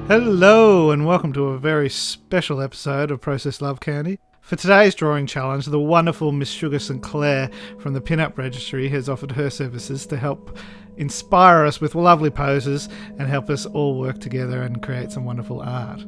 Hello and welcome to a very special episode of Process Love Candy. For today's drawing challenge, the wonderful Miss Sugar St Claire from the Pinup Registry has offered her services to help inspire us with lovely poses and help us all work together and create some wonderful art.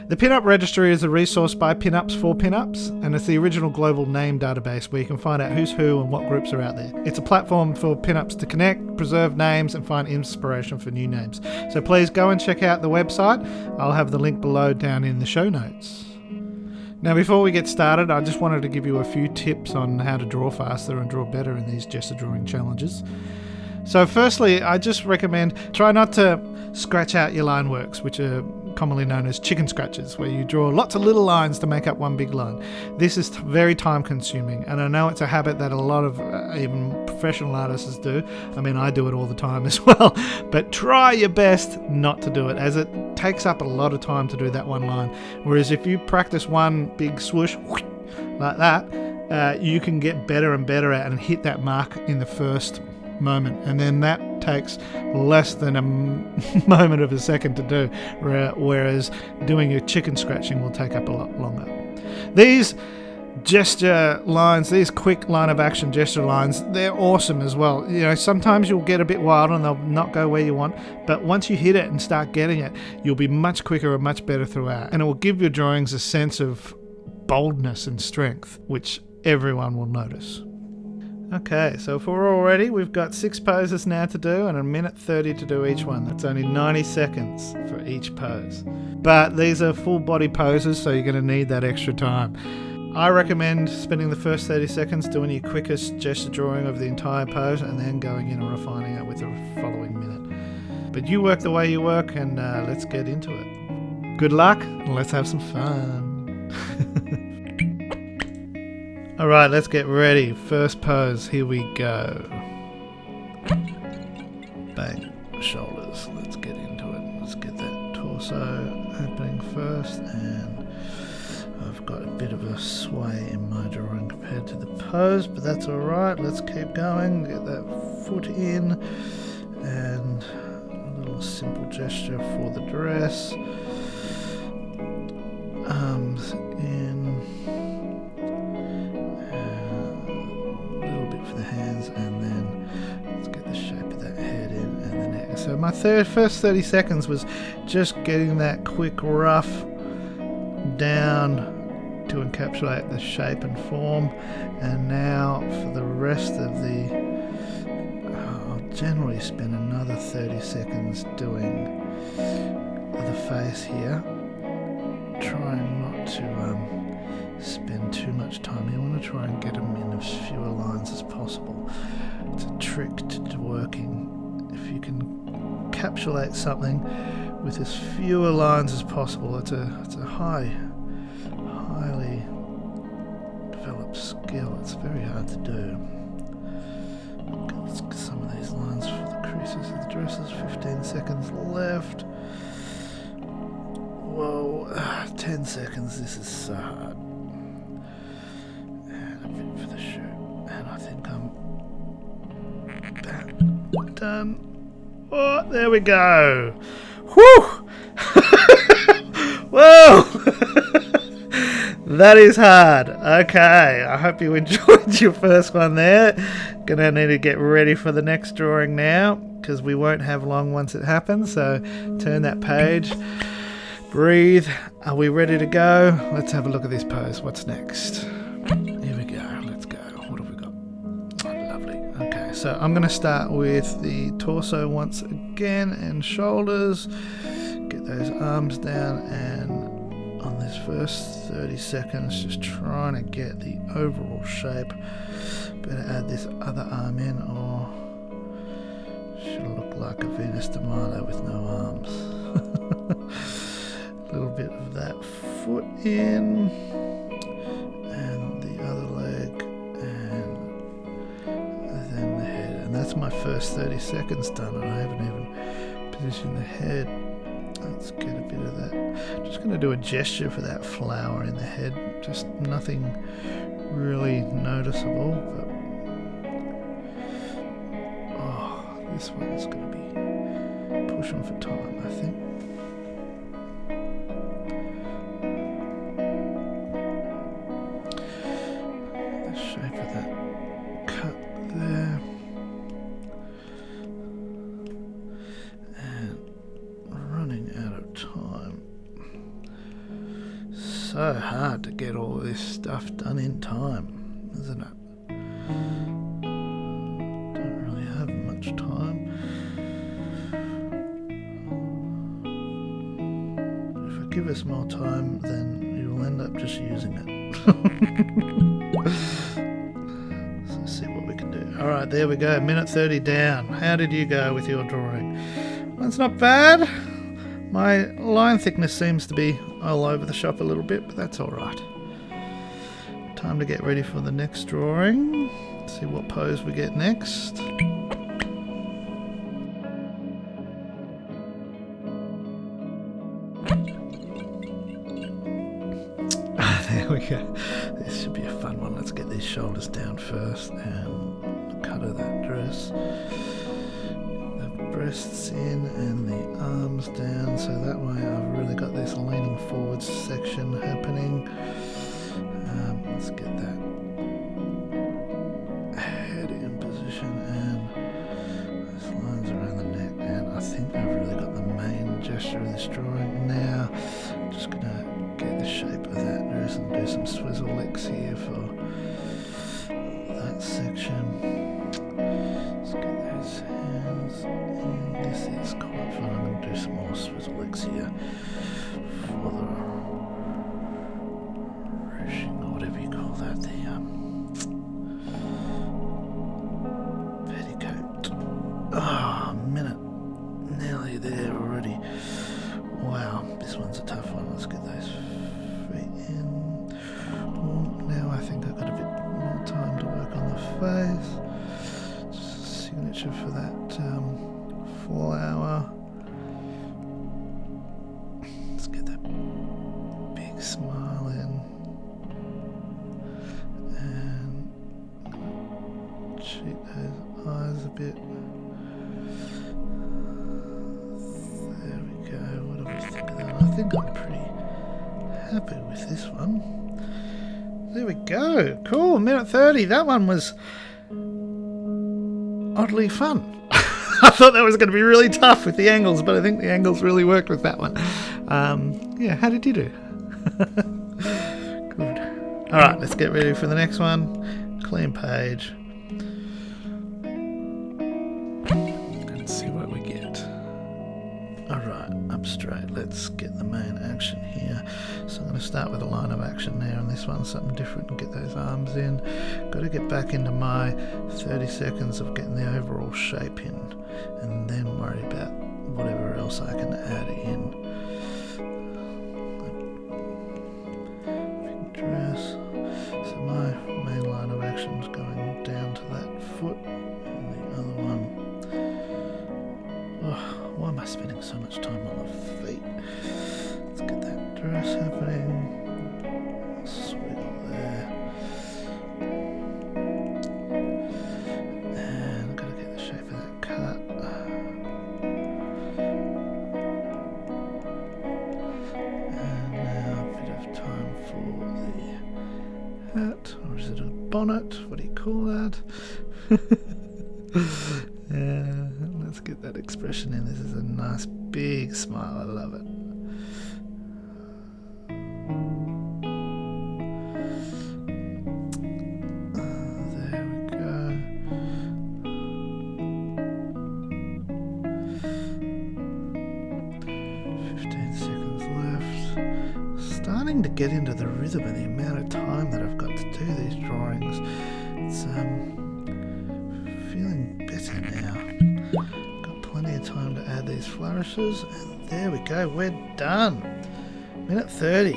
The Pinup Registry is a resource by Pinups for Pinups, and it's the original global name database where you can find out who's who and what groups are out there. It's a platform for Pinups to connect, preserve names, and find inspiration for new names. So please go and check out the website. I'll have the link below down in the show notes. Now, before we get started, I just wanted to give you a few tips on how to draw faster and draw better in these gesture drawing challenges. So firstly, I just recommend try not to scratch out your line works, which are commonly known as chicken scratches, where you draw lots of little lines to make up one big line. This is very time consuming, and I know it's a habit that a lot of even professional artists do. I mean, I do it all the time as well, but try your best not to do it, as it takes up a lot of time to do that one line. Whereas if you practice one big swoosh like that, you can get better and better at and hit that mark in the first moment, and then that takes less than a moment of a second to do, whereas doing your chicken scratching will take up a lot longer. These gesture lines, these quick line of action gesture lines, they're awesome as well. You know, sometimes you'll get a bit wild and they'll not go where you want, but once you hit it and start getting it, you'll be much quicker and much better throughout, and it will give your drawings a sense of boldness and strength, which everyone will notice. Okay, so if we're all ready, we've got 6 poses now to do and 1:30 to do each one. That's only 90 seconds for each pose. But these are full body poses, so you're going to need that extra time. I recommend spending the first 30 seconds doing your quickest gesture drawing of the entire pose and then going in and refining it with the following minute. But you work the way you work, and let's get into it. Good luck, and let's have some fun. Alright, let's get ready. First pose, here we go. Bang, shoulders. Let's get into it. Let's get that torso happening first, and I've got a bit of a sway in my drawing compared to the pose, but that's alright. Let's keep going. Get that foot in, and a little simple gesture for the dress. Arms in. For the hands, and then let's get the shape of that head in and the neck. So my first 30 seconds was just getting that quick rough down to encapsulate the shape and form, and now for the rest of the I'll generally spend another 30 seconds doing the face here, trying not to spend too much time. You want to try and get them in as fewer lines as possible. It's a trick to working. If you can encapsulate something with as fewer lines as possible, it's a highly developed skill. It's very hard to do. Let's get some of these lines for the creases of the dresses. 15 seconds left. Whoa, 10 seconds. This is so hard. For the shoe, and I think I'm done. Oh, there we go. Whew! Whoa! That is hard. Okay, I hope you enjoyed your first one there. Gonna need to get ready for the next drawing now, because we won't have long once it happens. So turn that page, breathe. Are we ready to go? Let's have a look at this pose. What's next? So I'm going to start with the torso once again and shoulders. Get those arms down, and on this first 30 seconds, just trying to get the overall shape. Better add this other arm in, or she'll look like a Venus de Milo with no arms. A little bit of that foot in, and the other leg, and then the head. And that's my first 30 seconds done, and I haven't even positioned the head. Let's get a bit of that. Just going to do a gesture for that flower in the head. Just nothing really noticeable, but this one's going to be pushing for time, I think. so hard to get all this stuff done in time, isn't it? Don't really have much time. If I give us more time, then you'll end up just using it. So see what we can do. Alright, there we go, minute 30 down. How did you go with your drawing? Well, it's not bad. My line thickness seems to be all over the shop a little bit, but that's alright. Time to get ready for the next drawing. See what pose we get next. There we go. This should be a fun one. Let's get these shoulders down first and cut her that dress. The breasts in and the arms down, so that way I've really got this leaning forwards section happening. Let's get that head in position and those lines around the neck, and I think I've really got the main gesture of this drawing now. I'm just going to get the shape of that dress and do some swizzle licks here for that section. Let's get those hands in. This is quite fun. I'm going to do some more swizzle licks here for the ruching, or whatever you call that, the petticoat. Oh, a minute. Nearly there already. Wow, this one's a tough one. Let's get those feet in. Oh, now I think I've got a bit more time to work on the face. Signature for that flower. Let's get that big smile in. And cheat those eyes a bit. There we go. What do we think of that? I think I'm pretty happy with this one. There we go. Cool. Minute 30. That one was oddly fun. I thought that was going to be really tough with the angles, but I think the angles really worked with that one. Yeah, how did you do? Good. Alright, let's get ready for the next one. Clean page. Let's see what we get. Alright, up straight. Let's get the main action here. So I'm going to start with a line of action there on this one, something different, and get those arms in. Got to get back into my 30 seconds of getting the overall shape in, and then worry about whatever else I can add in. Big dress. So my main line of action is going down to that foot, and the other one. Oh, why am I spending so much time on the feet? Let's get that dress happening. Swiggle there. And I've got to get the shape of that cut. And now a bit of time for the hat. Or is it a bonnet? What do you call that? Let's get that expression in. This is a nice big smile. I love it. There we go. 15 seconds left. Starting to get into the rhythm of the amount of time that I've got to do these drawings. It's feeling better now. Got plenty of time to add these flourishes, and there we go, we're done. Minute 30.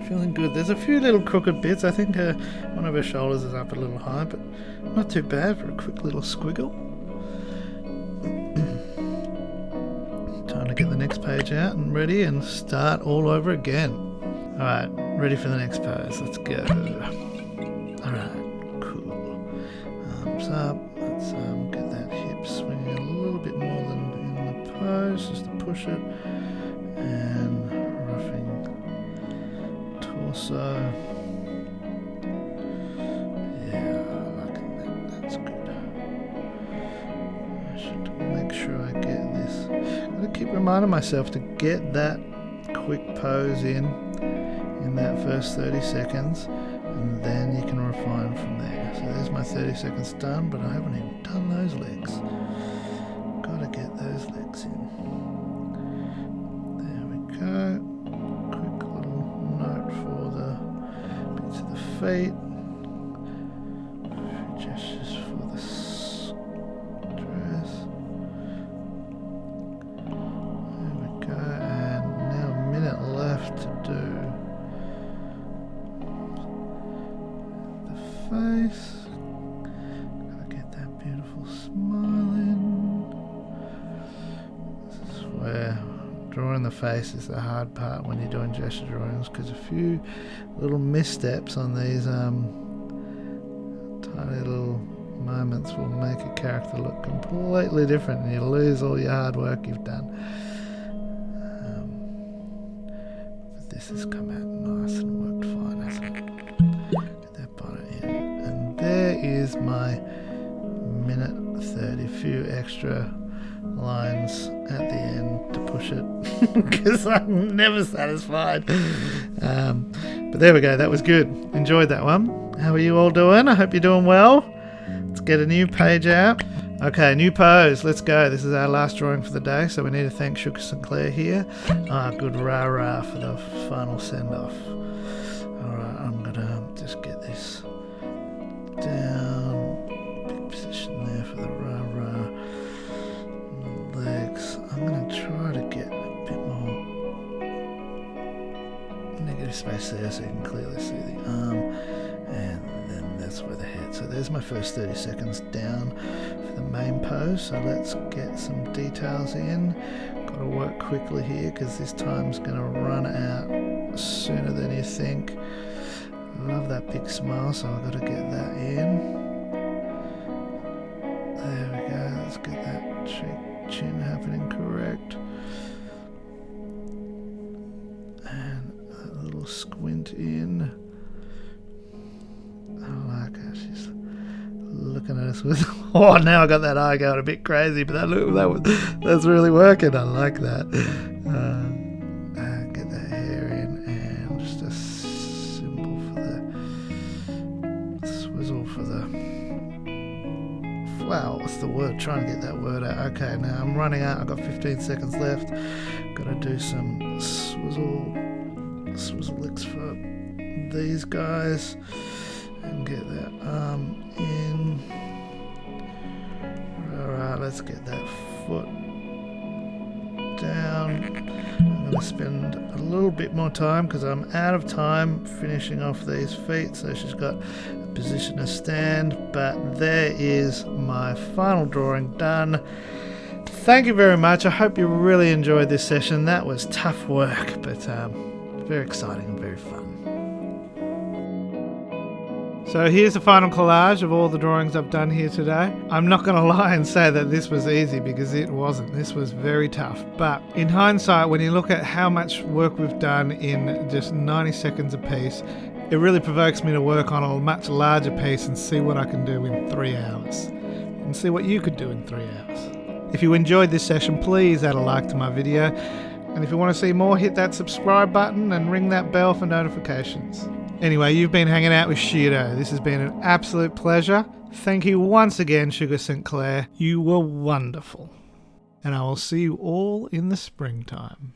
Feeling good. There's a few little crooked bits. I think one of her shoulders is up a little high, but not too bad for a quick little squiggle. Time to get the next page out and ready and start all over again. Alright, ready for the next pose. Let's go. Alright, cool. Arms up. Let's get that hip swinging a little bit more than in the pose, just to push it. And roughing torso. Yeah, liking that. That's good. I should make sure I get this. Gotta keep reminding myself to get that quick pose in that first 30 seconds, and then you can refine from there. So there's my 30 seconds done, but I haven't even done those legs. Gotta get those legs in. There we go. Quick little note for the bits of the feet. A few gestures for the dress. There we go, and now a minute left to do the face. Gotta get that beautiful smile in. This is where drawing the face is the hard part when you're doing gesture drawings, because a few little missteps on these tiny little moments will make a character look completely different, and you lose all your hard work you've done. But this has come out nice and worked fine, hasn't it? Get that bonnet in, and there is my minute 30. A few extra lines at the end to push it because I'm never satisfied. But there we go, that was good. Enjoyed that one. How are you all doing? I hope you're doing well. Let's get a new page out. Okay, new pose. Let's go. This is our last drawing for the day, so we need to thank Sugar St Claire here. Good rah-rah for the final send-off. Alright, I'm gonna just get this down. Big position there for the rah-rah. Legs. I'm going to try to get a bit more negative space there so you can clearly see the arm, and then that's where the head. So there's my first 30 seconds down for the main pose. So let's get some details in. Got to work quickly here because this time's going to run out sooner than you think. Love that big smile, so I've got to get that in. There we go. Let's get that cheek chin happening correct, and a little squint in. I like how she's looking at us with oh, now I got that eye going a bit crazy, but that's really working. I like that. Get that hair in, and just a symbol for the swizzle for the wow, what's the word? Trying to get that word out. Okay, now I'm running out. I've got 15 seconds left. Got to do some swizzle licks for these guys and get that arm in. Alright, let's get that foot down. I'm going to spend a little bit more time because I'm out of time finishing off these feet. So she's got a position to stand, but there is my final drawing done. Thank you very much. I hope you really enjoyed this session. That was tough work, but very exciting and very fun. So here's the final collage of all the drawings I've done here today. I'm not going to lie and say that this was easy, because it wasn't. This was very tough. But in hindsight, when you look at how much work we've done in just 90 seconds a piece, it really provokes me to work on a much larger piece and see what I can do in 3 hours. And see what you could do in 3 hours. If you enjoyed this session, please add a like to my video. And if you want to see more, hit that subscribe button and ring that bell for notifications. Anyway, you've been hanging out with Sheardo. This has been an absolute pleasure. Thank you once again, Sugar St Claire. You were wonderful. And I will see you all in the springtime.